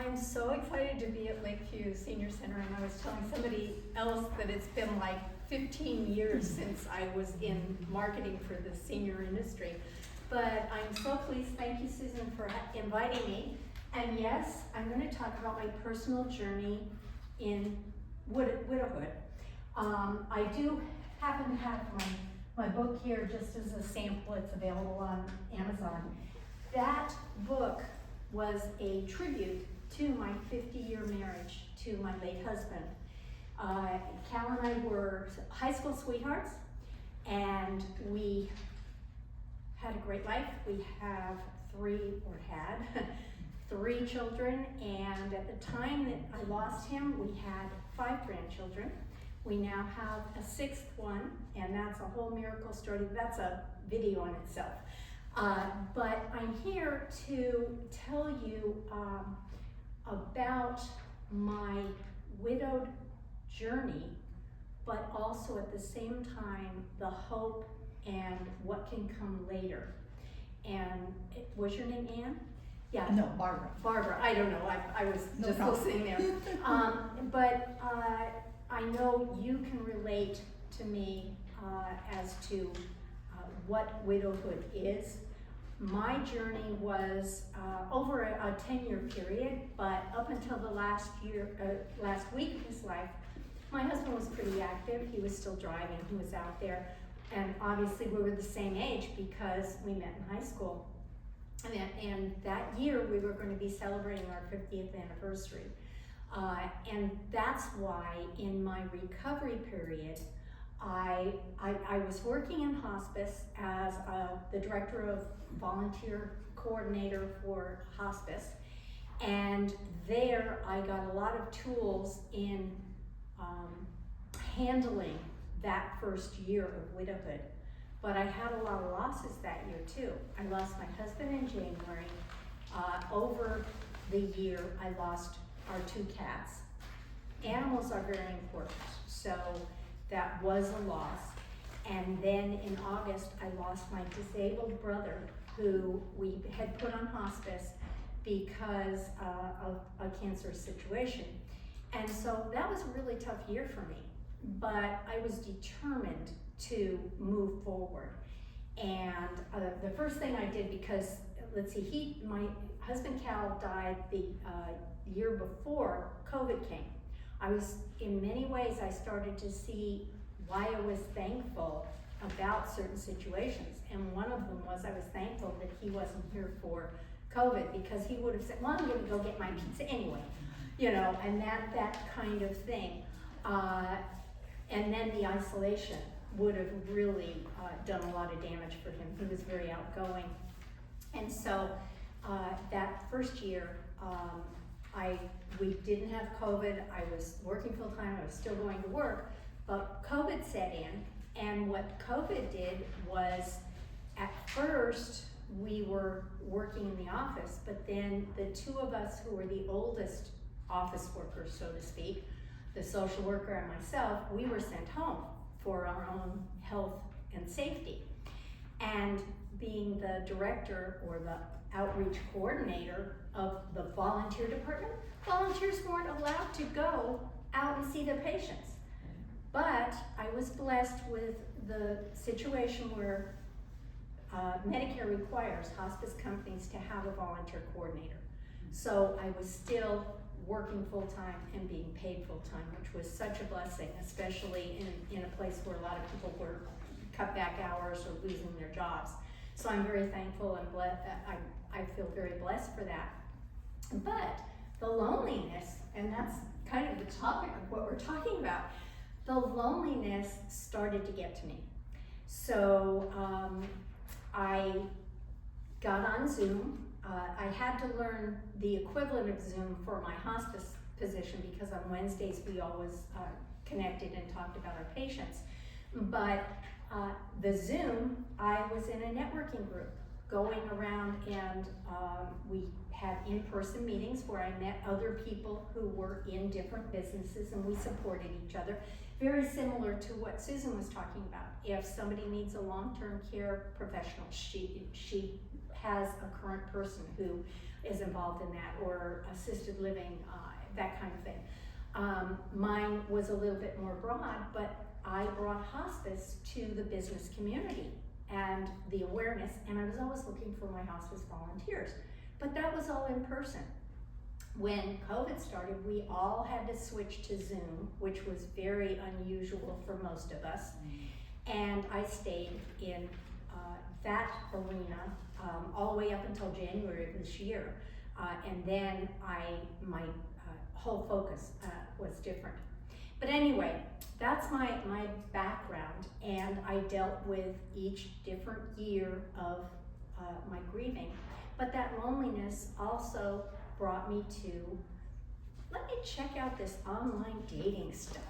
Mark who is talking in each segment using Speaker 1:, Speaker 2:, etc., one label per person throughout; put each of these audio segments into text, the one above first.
Speaker 1: I'm so excited to be at Lakeview Senior Center, and I was telling somebody else that it's been like 15 years since I was in marketing for the senior industry. But I'm so pleased, thank you Susan for inviting me. And yes, I'm going to talk about my personal journey in widowhood. I do happen to have my book here just as a sample. It's available on Amazon. That book was a tribute to my 50-year marriage to my late husband. Cal and I were high school sweethearts, and we had a great life. We have had three children, and at the time that I lost him, we had 5 grandchildren. We now have a 6th one, and that's a whole miracle story. That's a video in itself. But I'm here to tell you about my widowed journey, but also at the same time, the hope and what can come later. And was your name Ann? Yeah.
Speaker 2: No, Barbara.
Speaker 1: Barbara, I don't know, I was
Speaker 2: No
Speaker 1: just
Speaker 2: problem.
Speaker 1: listening there. But I know you can relate to me as to what widowhood is. My journey was over a 10-year period, but up until the last week of his life, my husband was pretty active. He was still driving, he was out there. And obviously we were the same age because we met in high school. And that year we were going to be celebrating our 50th anniversary. And that's why in my recovery period, I was working in hospice as the director of volunteer coordinator for hospice. And there I got a lot of tools in handling that first year of widowhood. But I had a lot of losses that year too. I lost my husband in January. Over the year, I lost our 2 cats. Animals are very important, so that was a loss. And then in August, I lost my disabled brother, who we had put on hospice because of a cancer situation. And so that was a really tough year for me, but I was determined to move forward. And the first thing I did, because let's see, my husband Cal died the year before COVID came. In many ways, I started to see why I was thankful about certain situations. And one of them was I was thankful that he wasn't here for COVID, because he would have said, well, I'm gonna go get my pizza anyway, you know, and that kind of thing. And then the isolation would have really done a lot of damage for him. He was very outgoing. And so that first year, we didn't have COVID. I was working full time, I was still going to work, but COVID set in. And what COVID did was, at first, we were working in the office, but then the 2 of us who were the oldest office workers, so to speak, the social worker and myself, we were sent home for our own health and safety. And being the director or the outreach coordinator of the volunteer department, volunteers weren't allowed to go out and see their patients. But I was blessed with the situation where Medicare requires hospice companies to have a volunteer coordinator. So I was still working full-time and being paid full-time, which was such a blessing, especially in a place where a lot of people were cut back hours or losing their jobs. So I'm very thankful and I feel very blessed for that. But the loneliness, and that's kind of the topic of what we're talking about, the loneliness started to get to me. So I got on Zoom. I had to learn the equivalent of Zoom for my hospice position, because on Wednesdays we always connected and talked about our patients. But the Zoom, I was in a networking group going around, and we had in-person meetings where I met other people who were in different businesses, and we supported each other. Very similar to what Susan was talking about. If somebody needs a long-term care professional, she has a current person who is involved in that, or assisted living, that kind of thing. Mine was a little bit more broad, but I brought hospice to the business community and the awareness, and I was always looking for my hospice volunteers. But that was all in person. When COVID started, we all had to switch to Zoom, which was very unusual for most of us. And I stayed in that arena all the way up until January of this year. And then my whole focus was different. But anyway, that's my background, and I dealt with each different year of my grieving. But that loneliness also brought me to, let me check out this online dating stuff.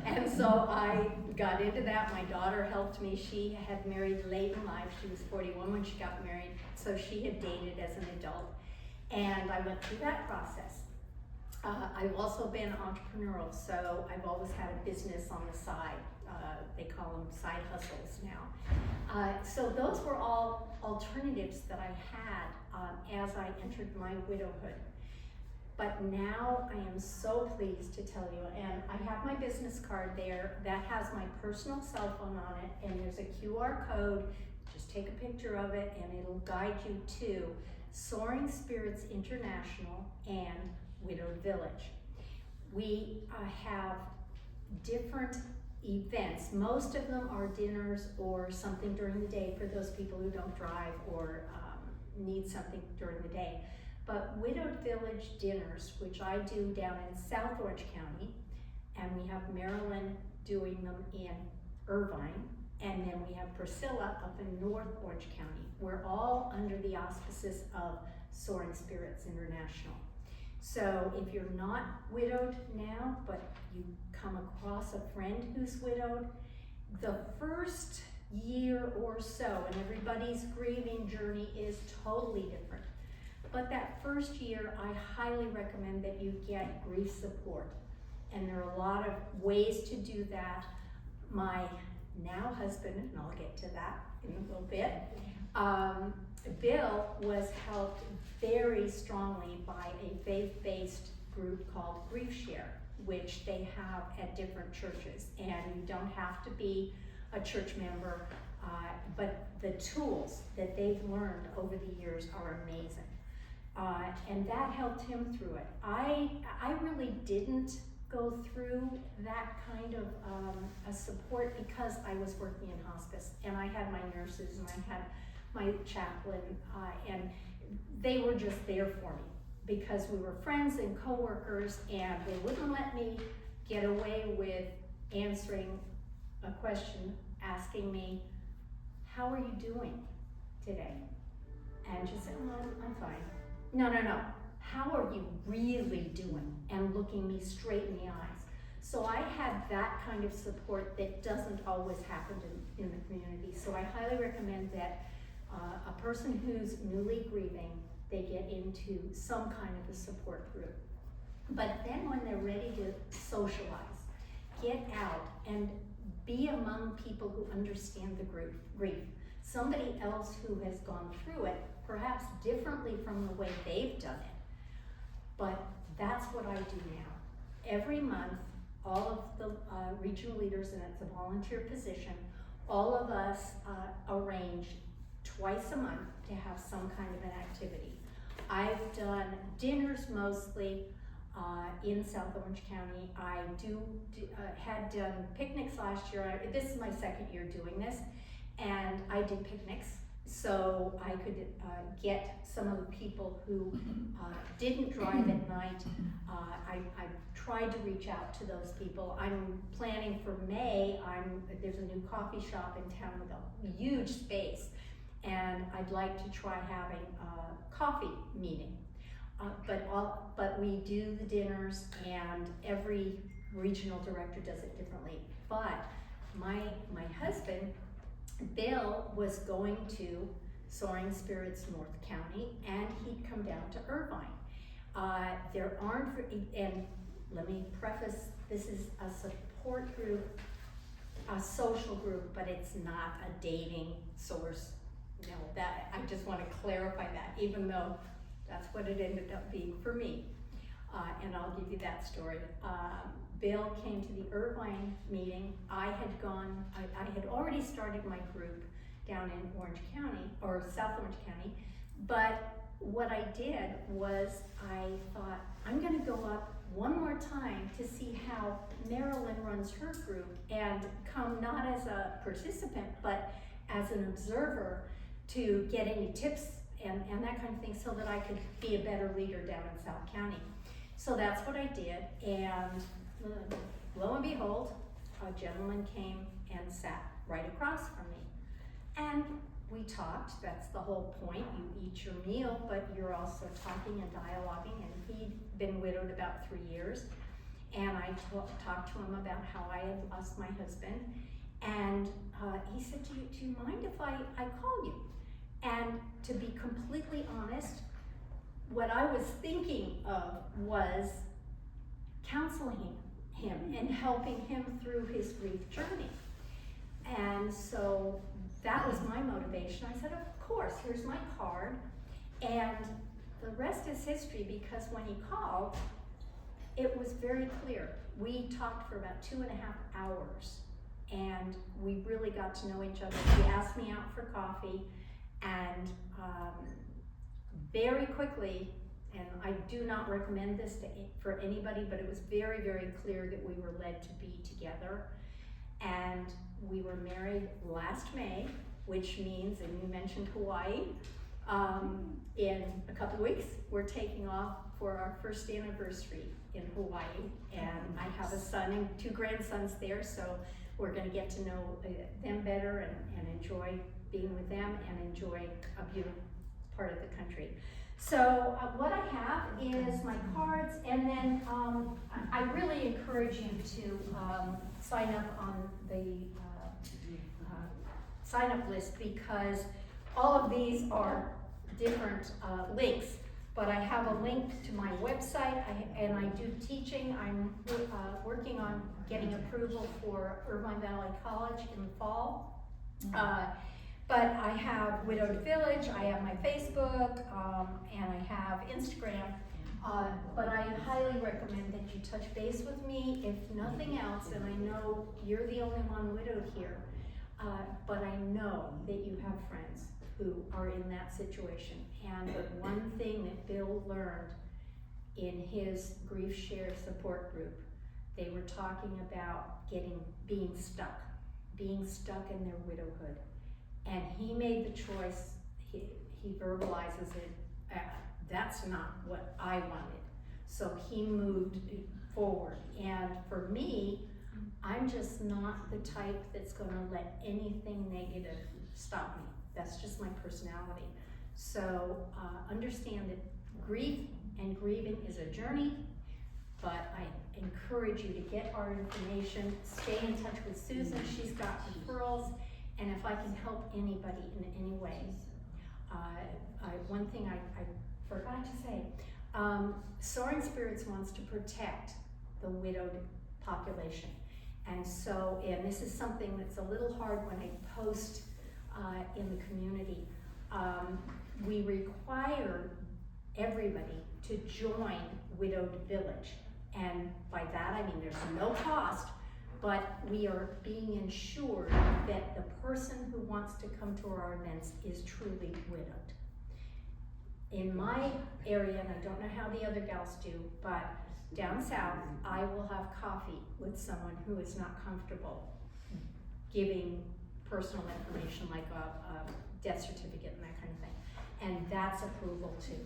Speaker 1: And so I got into that. My daughter helped me. She had married late in life. She was 41 when she got married, so she had dated as an adult. And I went through that process. I've also been entrepreneurial, so I've always had a business on the side. They call them side hustles now. So those were all alternatives that I had as I entered my widowhood. But now I am so pleased to tell you, and I have my business card there that has my personal cell phone on it, and there's a QR code. Just take a picture of it and it'll guide you to Soaring Spirits International and Widowed Village. We have different events. Most of them are dinners or something during the day for those people who don't drive or need something during the day. But Widowed Village dinners, which I do down in South Orange County, and we have Marilyn doing them in Irvine, and then we have Priscilla up in North Orange County. We're all under the auspices of Soaring Spirits International. So if you're not widowed now, but you come across a friend who's widowed, the first year or so, and everybody's grieving journey is totally different. But that first year, I highly recommend that you get grief support. And there are a lot of ways to do that. My now husband, and I'll get to that in a little bit, Bill was helped very strongly by a faith-based group called Grief Share, which they have at different churches. And you don't have to be a church member, but the tools that they've learned over the years are amazing. And that helped him through it. I really didn't go through that kind of a support because I was working in hospice, and I had my nurses and I had my chaplain, and they were just there for me because we were friends and coworkers, and they wouldn't let me get away with answering a question asking me, "How are you doing today?" And just said, "Oh, I'm fine." No. How are you really doing? And looking me straight in the eyes. So I had that kind of support that doesn't always happen in the community. So I highly recommend that a person who's newly grieving, they get into some kind of a support group. But then when they're ready to socialize, get out and be among people who understand the grief. Somebody else who has gone through it, perhaps differently from the way they've done it. But that's what I do now. Every month, all of the regional leaders, and it's a volunteer position, all of us arrange twice a month to have some kind of an activity. I've done dinners mostly in South Orange County. I had done picnics last year. This is my second year doing this, and I did picnics so I could get some of the people who didn't drive at night. I tried to reach out to those people. I'm planning for May. There's a new coffee shop in town with a huge space, and I'd like to try having a coffee meeting. But we do the dinners, and every regional director does it differently. But my husband, Bill, was going to Soaring Spirits North County, and he'd come down to Irvine. There aren't, and let me preface, this is a support group, a social group, but it's not a dating source No, that, I just want to clarify that, even though that's what it ended up being for me. And I'll give you that story. Bill came to the Irvine meeting. I had already started my group down in Orange County, or South Orange County, but what I did was I thought, I'm gonna go up one more time to see how Marilyn runs her group and come not as a participant, but as an observer to get any tips and that kind of thing so that I could be a better leader down in South County. So that's what I did, and lo and behold, a gentleman came and sat right across from me. And we talked. That's the whole point. You eat your meal, but you're also talking and dialoguing, and he'd been widowed about 3 years. And I talked to him about how I had lost my husband, and he said, do you mind if I call you? And to be completely honest, what I was thinking of was counseling him and helping him through his grief journey. And so that was my motivation. I said, of course, here's my card. And the rest is history, because when he called, it was very clear. We talked for about 2.5 hours, and we really got to know each other. He asked me out for coffee, and very quickly, and I do not recommend this for anybody, but it was very, very clear that we were led to be together. And we were married last May, which means, and you mentioned Hawaii, in a couple weeks, we're taking off for our first anniversary in Hawaii. And I have a son and 2 grandsons there, so we're gonna get to know them better and enjoy being with them and enjoy a beautiful part of the country. So what I have is my cards, and then I really encourage you to sign up on the sign up list, because all of these are different links. But I have a link to my website, and I do teaching. I'm working on getting approval for Irvine Valley College in the fall. But I have Widowed Village, I have my Facebook, and I have Instagram. But I highly recommend that you touch base with me, if nothing else, and I know you're the only one widowed here, but I know that you have friends who are in that situation. And the one thing that Bill learned in his Grief Share support group, they were talking about being stuck in their widowhood. And he made the choice, he verbalizes it, that's not what I wanted. So he moved forward. And for me, I'm just not the type that's gonna let anything negative stop me. That's just my personality. So understand that grief and grieving is a journey, but I encourage you to get our information, stay in touch with Susan, she's got referrals, and if I can help anybody in any way. One thing I forgot to say, Soaring Spirits wants to protect the widowed population. And so, and this is something that's a little hard when I post in the community. We require everybody to join Widowed Village. And by that I mean there's no cost, but we are being ensured that the person who wants to come to our events is truly widowed. In my area, and I don't know how the other gals do, but down south, I will have coffee with someone who is not comfortable giving personal information like a death certificate and that kind of thing. And that's approval too.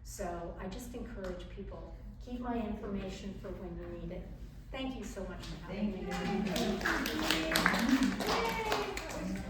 Speaker 1: So I just encourage people, keep my information for when you need it. Thank you so much for having me.
Speaker 2: Thank you.